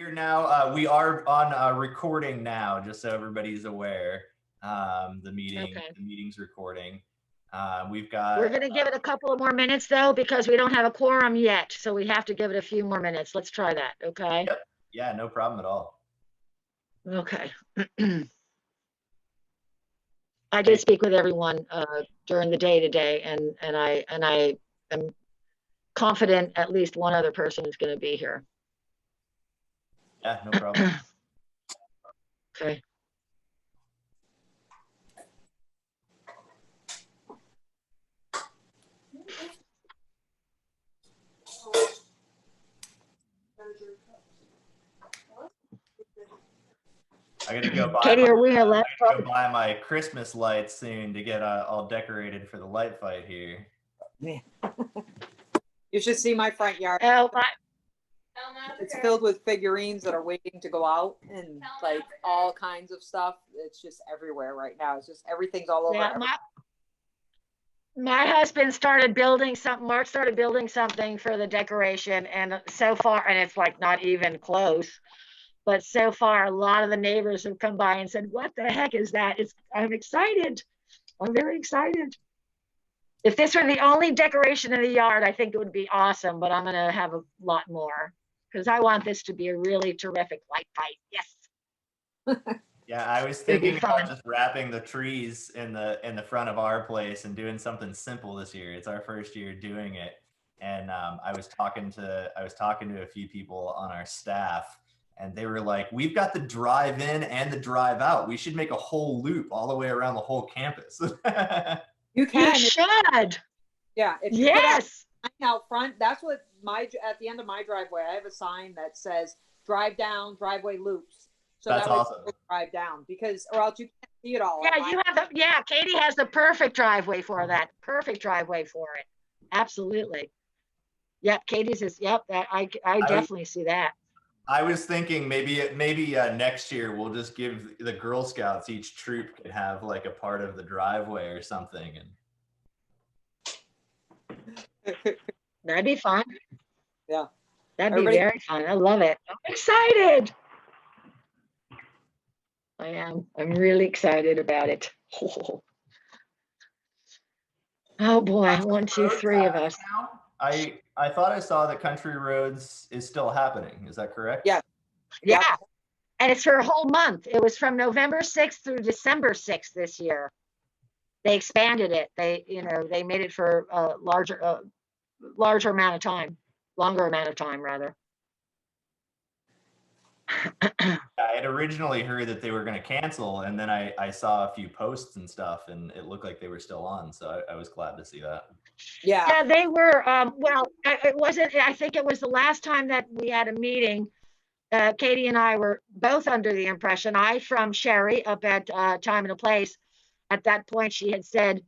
We are now, we are on recording now, just so everybody's aware. The meeting's recording. We've got. We're going to give it a couple of more minutes though, because we don't have a quorum yet. So we have to give it a few more minutes. Let's try that. Okay. Yep. Yeah, no problem at all. Okay. I did speak with everyone during the day today, and I am confident at least one other person is going to be here. Yeah, no problem. Okay. I gotta go buy. Katie, are we allowed to go buy my Christmas lights soon to get all decorated for the light fight here. Yeah. You should see my front yard. Oh, It's filled with figurines that are waiting to go out and like all kinds of stuff. It's just everywhere right now. It's just everything's all over. Yeah, my husband started building something. Mark started building something for the decoration, and so far, and it's like not even close. But so far, a lot of the neighbors have come by and said, "What the heck is that?" I'm excited. I'm very excited. If this were the only decoration in the yard, I think it would be awesome. But I'm gonna have a lot more because I want this to be a really terrific light fight. Yes. Yeah, I was thinking about just wrapping the trees in the front of our place and doing something simple this year. It's our first year doing it, and I was talking to a few people on our staff, and they were like, "We've got the drive in and the drive out. We should make a whole loop all the way around the whole campus." You can. You should. Yeah. If you yes. Put out front, that's what at the end of my driveway, I have a sign that says "Drive down, driveway loops." So that's that awesome. Drive down because, or else you can't see it all. Yeah, you have Katie has the perfect driveway for that. Perfect driveway for it. Absolutely. Yep, Katie's is. Yep, that I definitely see that. I was thinking maybe next year we'll just give the Girl Scouts, each troop could have like a part of the driveway or something, and that'd be fun. Yeah, that'd be very fun. I love it. I'm excited. I am. I'm really excited about it. Oh boy, 1, 2, 3 of us. I thought I saw that Country Roads is still happening. Is that correct? Yeah. Yeah. And it's for a whole month. It was from November 6th through December 6th this year. They expanded it. They made it for a larger amount of time, longer amount of time rather. I had originally heard that they were going to cancel, and then I saw a few posts and stuff, and it looked like they were still on. So I was glad to see that. Yeah, they were. Well, it wasn't. I think it was the last time that we had a meeting. Katie and I were both under the impression. From Sherry up at Time and a Place. At that point, she had said,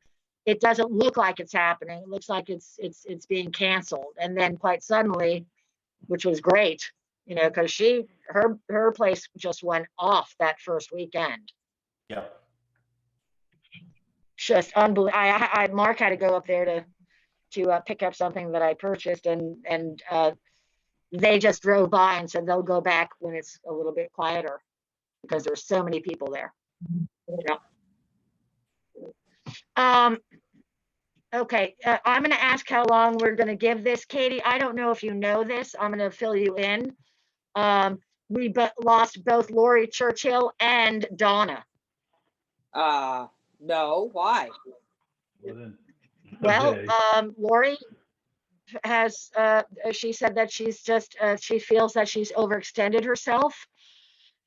"It doesn't look like it's happening. It looks like it's being canceled." And then quite suddenly, which was great, because her place just went off that first weekend. Yep. Just unbelievable. Mark had to go up there to pick up something that I purchased, and they just drove by and said they'll go back when it's a little bit quieter because there's so many people there. Okay, I'm going to ask how long we're going to give this, Katie. I don't know if you know this. I'm going to fill you in. We lost both Lori Churchill and Donna. No, why? Well, Lori has, she said that she's just, she feels that she's overextended herself.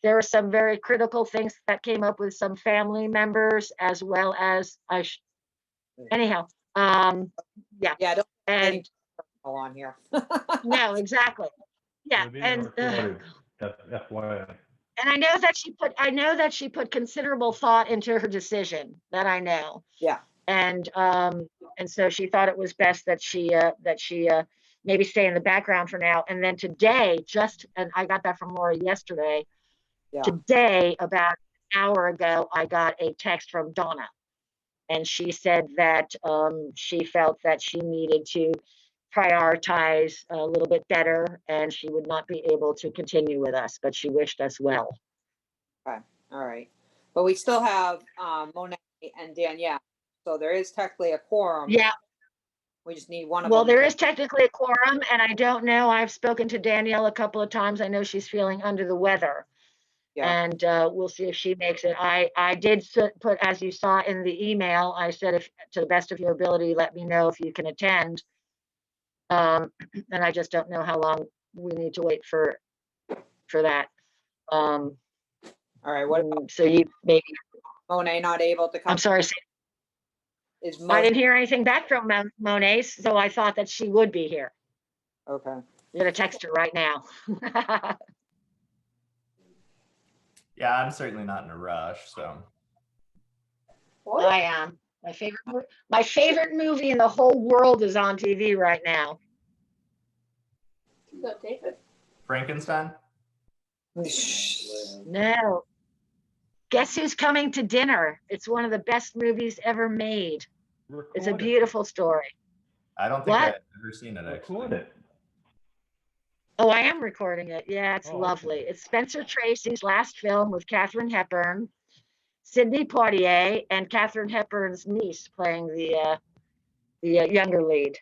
There were some very critical things that came up with some family members, as well as, anyhow, yeah. Yeah, don't and go on here. No, exactly. Yeah, and FYI. And I know that she put considerable thought into her decision. That I know. Yeah. And so she thought it was best that she maybe stay in the background for now. And then today, and I got that from Lori yesterday. Yeah. Today, about an hour ago, I got a text from Donna, and she said that she felt that she needed to prioritize a little bit better, and she would not be able to continue with us, but she wished us well. Okay, all right. But we still have Monet and Danielle, so there is technically a quorum. Yeah, We just need one of well, them. there is technically a quorum, and I don't know, I've spoken to Danielle a couple of times. I know she's feeling under the weather. Yeah. And we'll see if she makes it. I did put, as you saw in the email, I said, if to the best of your ability, let me know if you can attend. And I just don't know how long we need to wait for that. All right. What about So you maybe, Monet not able to come? I'm sorry, Is I Monet didn't hear anything back from Monet, so I thought that she would be here. okay? I'm gonna text her right now. Yeah, I'm certainly not in a rush, so. I am. My favorite movie in the whole world is on TV right now. Frankenstein? No. Guess who's coming to dinner? It's one of the best movies ever made. It's a beautiful story. I don't think What? I've ever seen it, actually. Record it. Oh, I am recording it. Yeah, it's Oh, lovely. okay. It's Spencer Tracy's last film with Katharine Hepburn, Sidney Poitier, and Katharine Hepburn's niece playing the younger lead.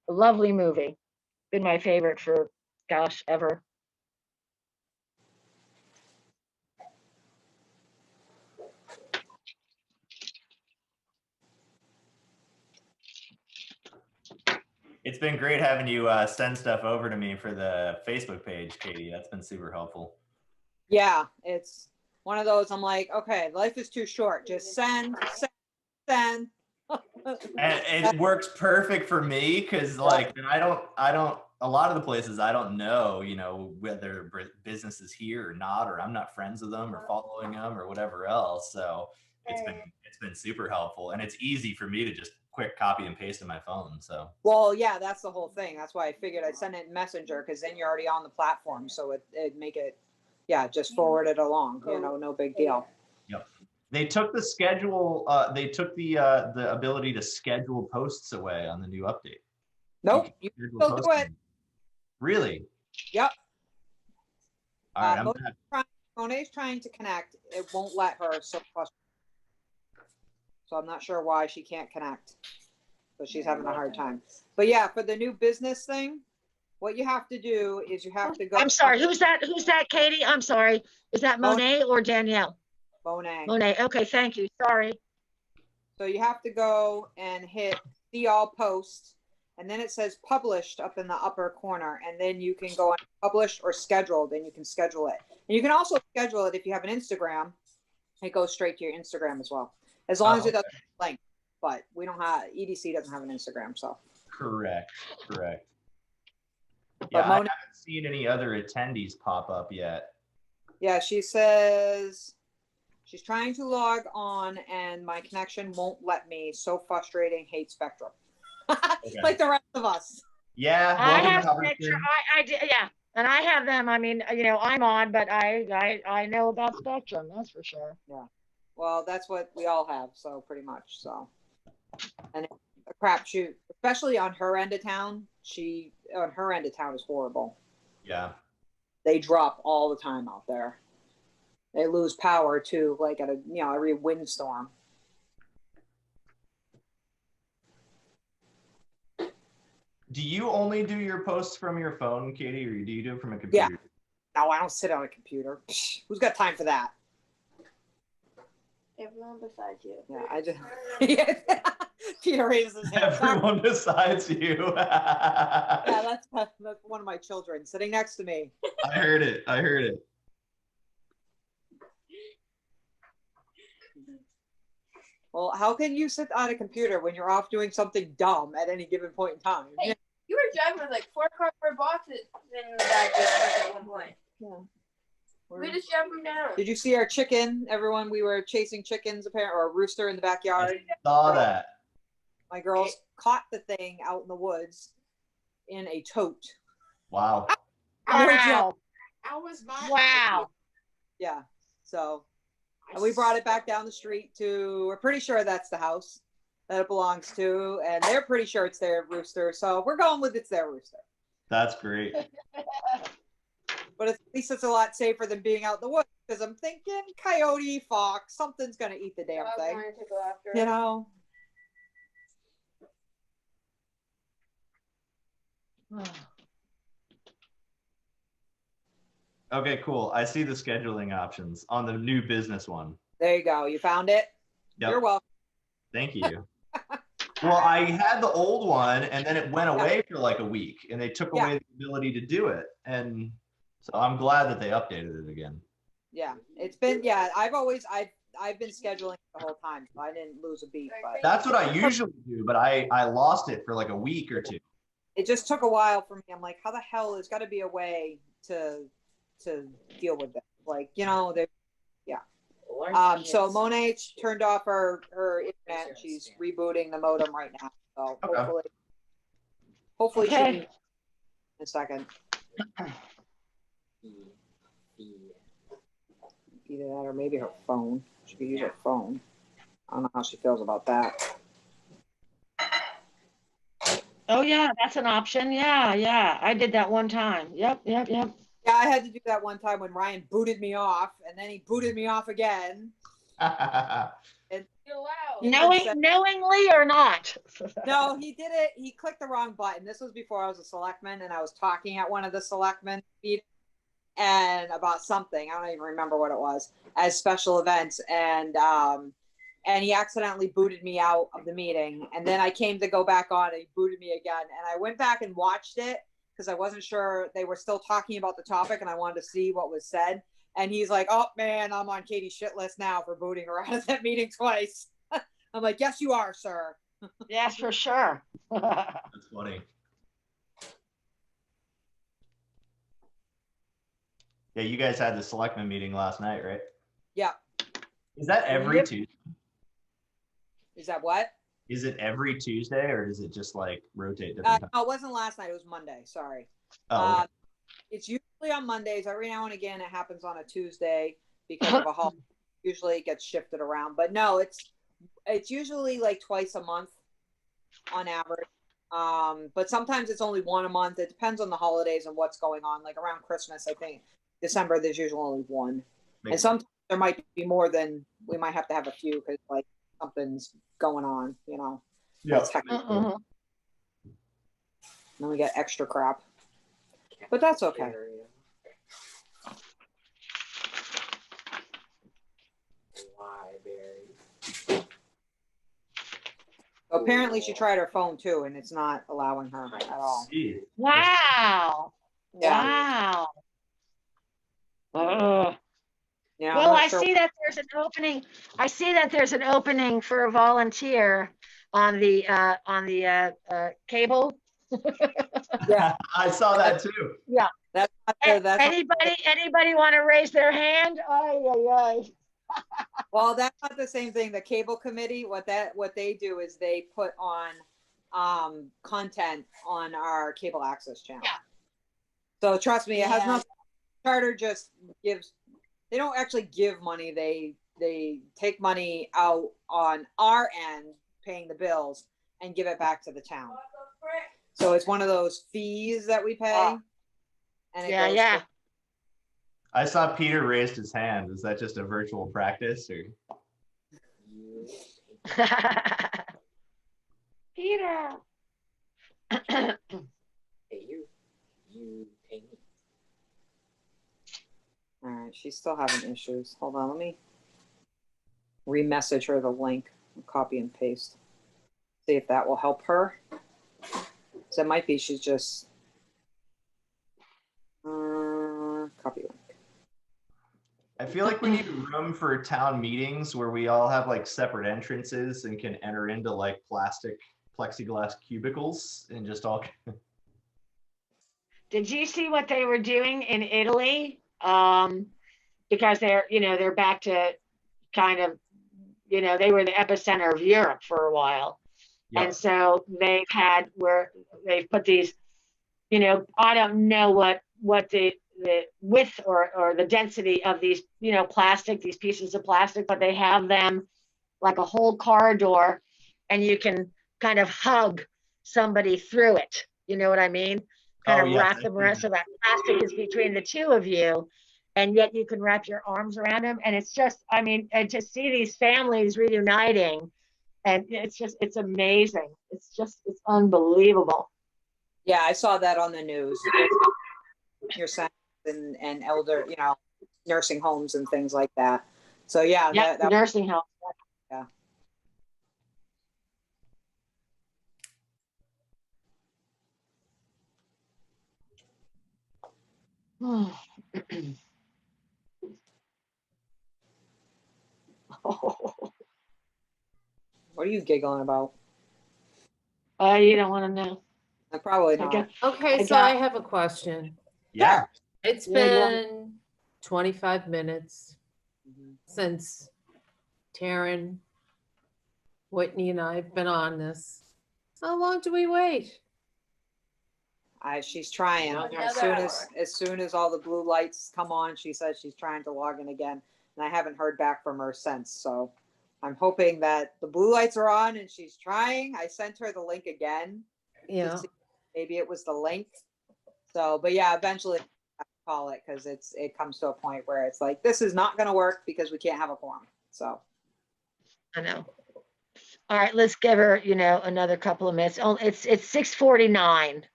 A lovely movie. Been my favorite for, gosh, ever. It's been great having you send stuff over to me for the Facebook page, Katie. That's been super helpful. Yeah, it's one of those. I'm like, okay, life is too short. Just send. And it works perfect for me because, like, I don't. A lot of the places I don't know, whether business is here or not, or I'm not friends with them or following them or whatever else. So it's been super helpful, and it's easy for me to just quick copy and paste in my phone. So. Well, yeah, that's the whole thing. That's why I figured I'd send it in Messenger because then you're already on the platform, so it'd make it, yeah, just forward it along. No big deal. Yep. They took the schedule. They took the ability to schedule posts away on the new update. Nope, you can still do it. Really? Yep. All right. Monet's trying to connect. It won't let her. So I'm not sure why she can't connect. So she's having a hard time. But yeah, for the new business thing, what you have to do is you have to go. I'm sorry. Who's that, Katie? I'm sorry. Is that Monet or Danielle? Monet. Monet. Okay, thank you. Sorry. So you have to go and hit see all posts, and then it says published up in the upper corner, and then you can go on published or scheduled, and you can schedule it. And you can also schedule it if you have an Instagram. It goes straight to your Instagram as well, as long as it doesn't link. But we don't have EDC doesn't have an Instagram, so. Correct. But Yeah, I haven't seen any other attendees pop up yet. Yeah, she says she's trying to log on and my connection won't let me. So frustrating. Hate Spectrum. Okay. Like the rest of us. Yeah, I have Spectrum. I yeah, and I have them. I mean, I'm on, but I know about Spectrum. That's for sure. Yeah. Well, that's what we all have. So pretty much. So, and a crapshoot, especially on her end of town. On her end of town is horrible. Yeah. They drop all the time out there. They lose power too, like at every windstorm. Do you only do your posts from your phone, Katie, or do you do it from a computer? Yeah. No, I don't sit on a computer. Who's got time for that? Everyone besides you. Yeah, I just. Peter raises his hand. Everyone besides you. Yeah, that's one of my children sitting next to me. I heard it. Well, how can you sit on a computer when you're off doing something dumb at any given point in time? Hey, you were driving with like 4 cardboard boxes in the back at one point. Yeah. We just shoved them down. Did you see our chicken? Everyone, we were chasing chickens, apparently, or a rooster in the backyard. I saw that. My girls caught the thing out in the woods in a tote. Wow. Wow. Wow. Yeah. So, and we brought it back down the street we're pretty sure that's the house. that it belongs to, and they're pretty sure it's their rooster. So we're going with it's their rooster. That's great. But at least it's a lot safer than being out in the woods, because I'm thinking coyote, fox, something's gonna eat the damn Dog thing. wanted to go after You it. know. Okay, cool. I see the scheduling options on the new business one. There you go. You found it. Yep. You're welcome. Thank you. Well, I had the old one and then it went away for like a week and they took away the ability to do it. And so I'm glad that they updated it again. Yeah, it's been, I've been scheduling the whole time, so I didn't lose a beat, but That's what I usually do, but I lost it for like a week or two. it just took a while for me. I'm like, how the hell, there's got to be a way to deal with it. Like, you know, so Monet turned off her internet. She's rebooting the modem right now. So Okay. hopefully she Okay. can in a second. Either that or maybe her phone. She could use her phone. I don't know how she feels about that. Oh, yeah, that's an option. Yeah. I did that one time. Yep. Yeah, I had to do that one time when Ryan booted me off, and then he booted me off again. You're loud. Knowingly or not? No, he did it. He clicked the wrong button. This was before I was a selectman, and I was talking at one of the selectmen meetings and about something. I don't even remember what it was, as special events, and he accidentally booted me out of the meeting. And then I came to go back on, and he booted me again. And I went back and watched it because I wasn't sure they were still talking about the topic, and I wanted to see what was said. And he's like, "Oh man, I'm on Katie's shit list now for booting her out of that meeting twice." I'm like, "Yes, you are, sir." Yes, for sure. That's funny. Yeah, you guys had the selectmen meeting last night, right? Yeah. Is that every Yep. Tuesday? Is that what? Is it every Tuesday or does it just like rotate different times? No, it wasn't last night. It was Monday. Sorry. Oh, okay. It's usually on Mondays. Every now and again, it happens on a Tuesday because of a holiday. Usually, it gets shifted around. But no, it's usually like twice a month on average. But sometimes it's only one a month. It depends on the holidays and what's going on. Like around Christmas, I think December there's usually only one. And Makes sometimes there might be more than we might have to have a few because like something's going on. You know. Yeah. That's technical. Then we get extra crap. But that's okay. Apparently she tried her phone too, and it's not allowing her at all. Jeez. Wow. Yeah. Wow. Ugh. Yeah, Well, I'm not I sure. see that there's an opening. I see that there's an opening for a volunteer on the cable. Yeah. I saw that too. That's Anybody want to raise their hand? Ay. well, that's not the same thing. The cable committee, what they do is they put on content on our cable access channel. Yeah. So trust me, it has Yeah. nothing. Charter just gives. They don't actually give money. They take money out on our end, paying the bills, and give it back to the town. What the frick? So it's one of those fees that we pay. Oh. And it Yeah, goes yeah. to- I saw Peter raised his hand. Is that just a virtual practice or? Peter. All right, she's still having issues. Hold on, let me re-message her the link, copy and paste. See if that will help her. So it might be she's just copy link. I feel like we need a room for town meetings where we all have like separate entrances and can enter into like plastic plexiglass cubicles and just all. Did you see what they were doing in Italy? Because they're back to kind of, they were the epicenter of Europe for a while. Yeah. And so they've put these, I don't know what the width or the density of these, these pieces of plastic, but they have them like a whole corridor and you can kind of hug somebody through it. You know what I mean? Kind Oh, of yes, wrap I've them seen around that. so that plastic is between the two of you, and yet you can wrap your arms around them. And it's just, I mean, and to see these families reuniting, and it's amazing. It's unbelievable. Yeah, I saw that on the news. Your son and elder, nursing homes and things like that. So yeah, Yeah, that nursing home. Yeah. What are you giggling about? You don't want to know. Probably I not. got, Okay, I so I got- have a question. Yeah. It's Yeah, go on. been 25 minutes Mhm. since Taryn, Whitney, and I have been on this. How long do we wait? She's trying. Another As soon as all the blue lights come on, she says she's trying to log in again, and I haven't heard back from her since. So I'm hoping that the blue lights are on and she's trying. I sent her the link again. to Yeah. see- maybe it was the link. So, but yeah, eventually I call it because it comes to a point where it's like this is not going to work because we can't have a quorum. So I know. All right, let's give her, another couple of minutes. Oh, it's 6:49.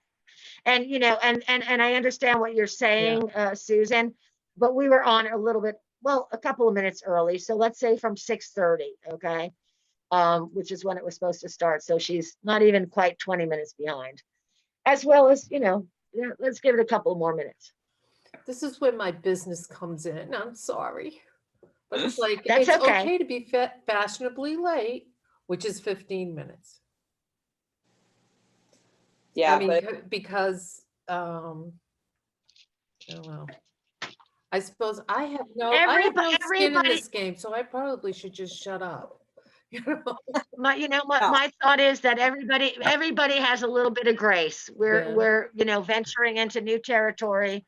And, and I understand what you're saying, Susan, but we were on a little bit, well, a couple of minutes early. So let's say from 6:30, okay? Which is when it was supposed to start. So she's not even quite 20 minutes behind. As well as, let's give it a couple more minutes. This is where my business comes in. I'm sorry. But it's like, That's it's okay. okay to be fashionably late, which is 15 minutes. yeah, I mean, but because, I don't know. I suppose I have no Everybody- skin in everybody- this game, so I probably should just shut up. You know? My thought is that everybody has a little bit of grace. We're venturing into new territory,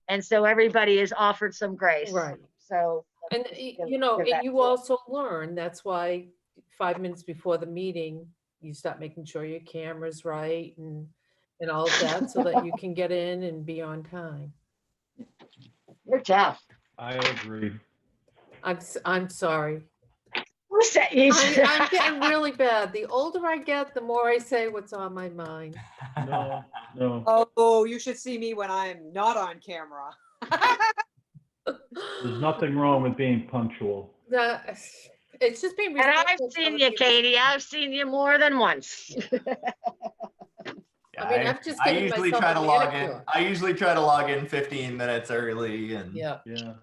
and so everybody is offered some grace. Right. So And give and that you to it. also learn, that's why 5 minutes before the meeting, you start making sure your camera's right and all of that so that you can get in and be on time. You're tough. I agree. I'm sorry. Who said you? I'm getting really bad. The older I get, the more I say what's on my mind. No, no. oh, you should see me when I'm not on camera. There's nothing wrong with being punctual. It's just being And I've respectful to seen other you, people's- Katie. I've seen you more than once. I mean, I've just I given usually myself try a to log in. manicure. I usually try to log in 15 minutes early, and Yeah, Yeah,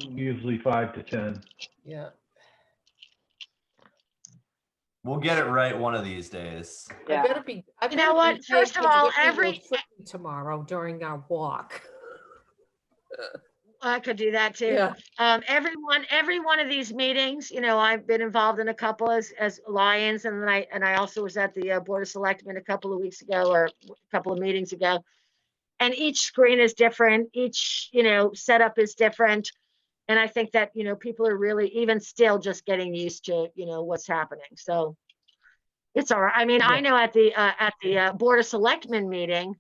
usually 5 to 10. yeah. we'll get it right one of these days. Yeah. I better be. You know what? First of all, tomorrow during our walk. I could do that too. Yeah. Every one of these meetings, I've been involved in a couple as Lions, and then I also was at the Board of Selectmen a couple of weeks ago or a couple of meetings ago. And each screen is different. Each, setup is different. And I think that, people are really even still just getting used to, what's happening. So it's all right. I mean, I know at the Board of Selectmen meeting,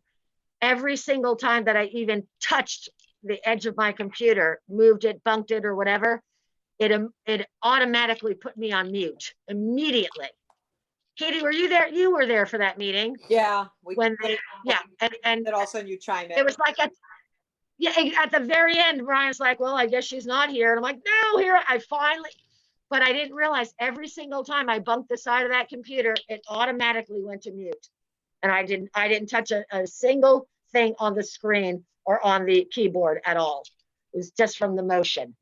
every single time that I even touched the edge of my computer, moved it, bumped it, or whatever, it automatically put me on mute immediately. Katie, were you there? You were there for that meeting Yeah. when they, and Then all of a sudden you chime in. it was like at the very end, Brian's like, well, I guess she's not here. And I'm like, no, here I finally, but I didn't realize every single time I bumped the side of that computer, it automatically went to mute. And I didn't touch a single thing on the screen or on the keyboard at all. It was just from the motion.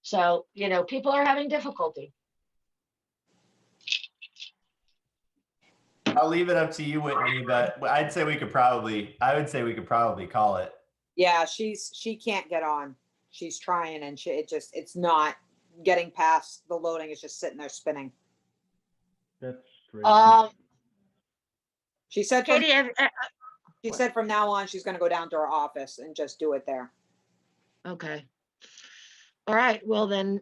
So, people are having difficulty. I'll leave it up to you, Whitney, but I would say we could probably call it. Yeah, she can't get on. She's trying and it's not getting past the loading. It's just sitting there spinning. That's great. She said Katie, from now on she's going to go down to her office and just do it there. okay. All right. Well then,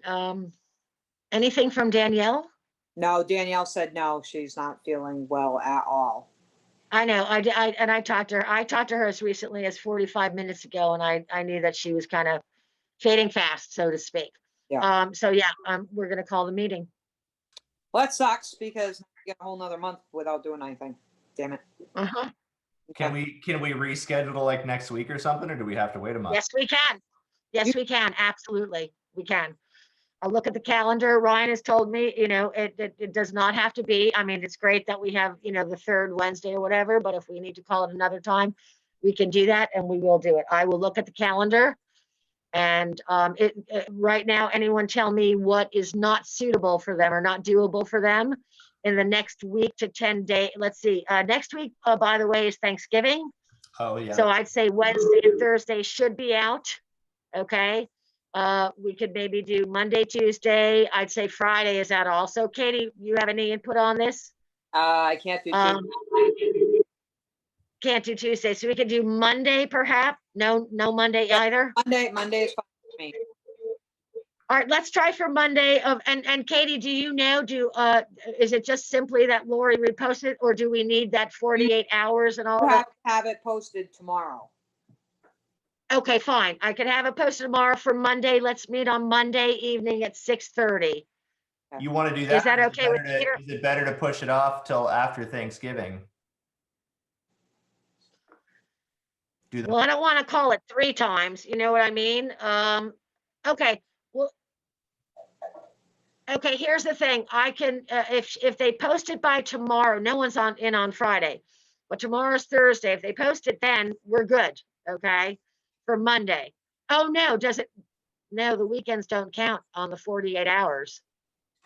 anything from Danielle? No, Danielle said no, she's not feeling well at all. I know, and I talked to her, as recently as 45 minutes ago, and I knew that she was kind of fading fast, so to speak. Yeah. So yeah, we're gonna call the meeting. Well, that sucks because we get a whole nother month without doing anything. Damn it. Uh-huh. Can we reschedule like next week or something, or do we have to wait a month? Yes, we can. Yes, we can. Absolutely. We can. I'll look at the calendar. Ryan has told me, it does not have to be. I mean, it's great that we have, the third Wednesday or whatever, but if we need to call it another time, we can do that and we will do it. I will look at the calendar and right now, anyone tell me what is not suitable for them or not doable for them in the next week to 10 days. Let's see. Next week, by the way, is Thanksgiving. Oh yeah. So I'd say Wednesday and Thursday should be out. Okay. We could maybe do Monday, Tuesday. I'd say Friday is out also. Katie, you have any input on this? I can't do Tuesday. Can't do Tuesday. So we could do Monday perhaps. No Monday either. Monday is fine for me. All right, let's try for Monday and Katie, do you know, is it just simply that Lori reposted or do we need that 48 hours and all You that? have it posted tomorrow. Okay, fine. I could have it posted tomorrow for Monday. Let's meet on Monday evening at 6:30. You want to do that? Is that okay with Peter? Peter? Is it better to push it off till after Thanksgiving? Well, I don't want to call it 3 times. You know what I mean? Okay. Well, okay. Here's the thing. I can, if they post it by tomorrow, no one's on Friday, but tomorrow's Thursday. If they post it, then we're good. Okay, for Monday. Oh no, does it? No, the weekends don't count on the 48 hours.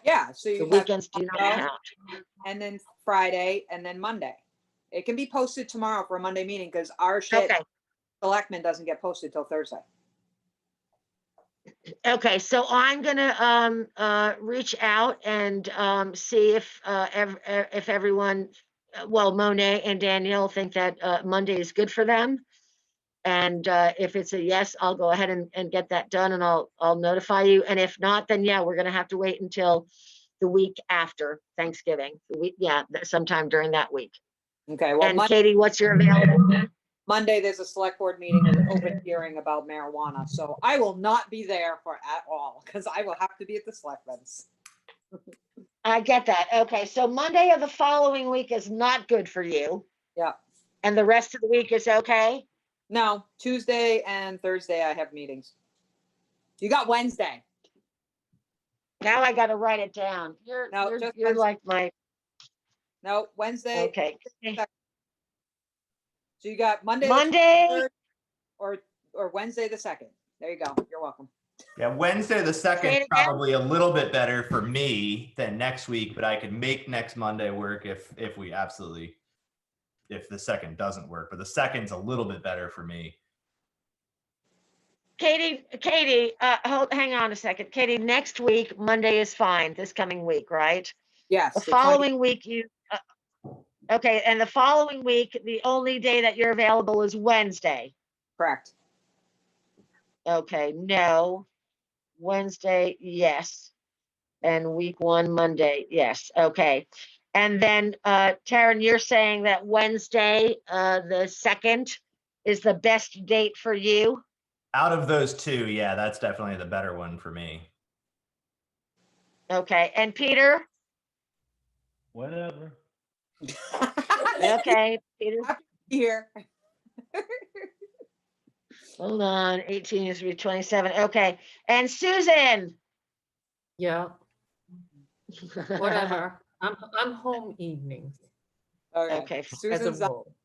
Yeah, so The you have, weekends do not tomorrow, count. and then Friday, and then Monday. It can be posted tomorrow for a Monday meeting because our shit Okay. selectmen doesn't get posted till Thursday. Okay, so I'm gonna reach out and see if everyone, well, Monet and Danielle think that Monday is good for them. And if it's a yes, I'll go ahead and get that done and I'll notify you. And if not, then yeah, we're gonna have to wait until the week after Thanksgiving. Sometime during that week. Okay, well, And Katie, what's your available? Monday, there's a select board meeting with an open hearing about marijuana, so I will not be there for at all, because I will have to be at the selectmen's. I get that. Okay, so Monday of the following week is not good for you. Yeah. And the rest of the week is okay? No, Tuesday and Thursday I have meetings. You got Wednesday. Now I gotta write it down. No, just You're Wednesday. like my, No, Wednesday. okay. So you got Monday, the Monday, 23rd, or Wednesday the 2nd. There you go. You're welcome. Yeah, Wednesday the Say 2nd it is again? probably a little bit better for me than next week, but I could make next Monday work if the 2nd doesn't work. But the 2nd's a little bit better for me. Katie, hang on a second. Katie, next week, Monday is fine, this coming week, right? Yes. The 20 following week, okay, and the following week, the only day that you're available is Wednesday. Correct. Okay, no. Wednesday, yes. And week 1, Monday, yes. Okay. And then, Taryn, you're saying that Wednesday, the 2nd is the best date for you? Out of those 2, yeah, that's definitely the better one for me. Okay. And Peter? Whatever. Okay, Peter. Here. Hold on. 18 is 27. Okay. And Susan? Yeah, whatever. I'm home evenings Okay. as a Susan's up. rule.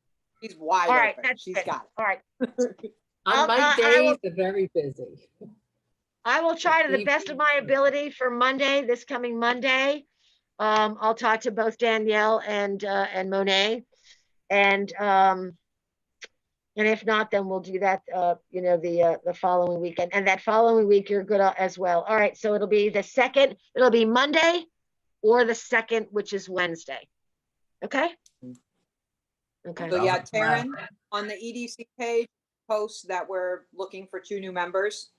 She's wide All right, open. that's She's good. got it. All right. On my I days, will- they're very busy. I will try to the best of my ability for Monday, this coming Monday. I'll talk to both Danielle and Monet. And if not, then we'll do that, the following weekend. And that following week, you're good as well. All right, so it'll be the 2nd, it'll be Monday or the 2nd, which is Wednesday. Okay? Okay. So yeah, Sounds like a plan. Taryn, on the EDC page, post that we're looking for 2 new members.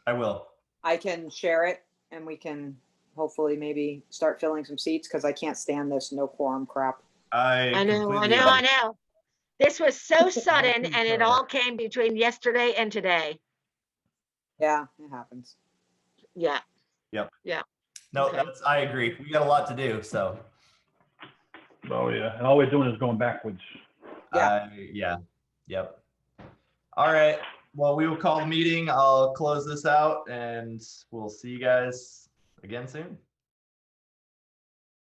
I will. I can share it and we can hopefully maybe start filling some seats because I can't stand this no quorum crap. I know, I completely know, I agree. know. This was so sudden and it concur. all came between yesterday and today. Yeah, it happens. Yeah. No, Okay. I agree. We got a lot to do, so Oh, yeah. And all we're doing is going backwards. Yeah. yeah, yep. All right. Well, we will call the meeting. I'll close this out and we'll see you guys again soon.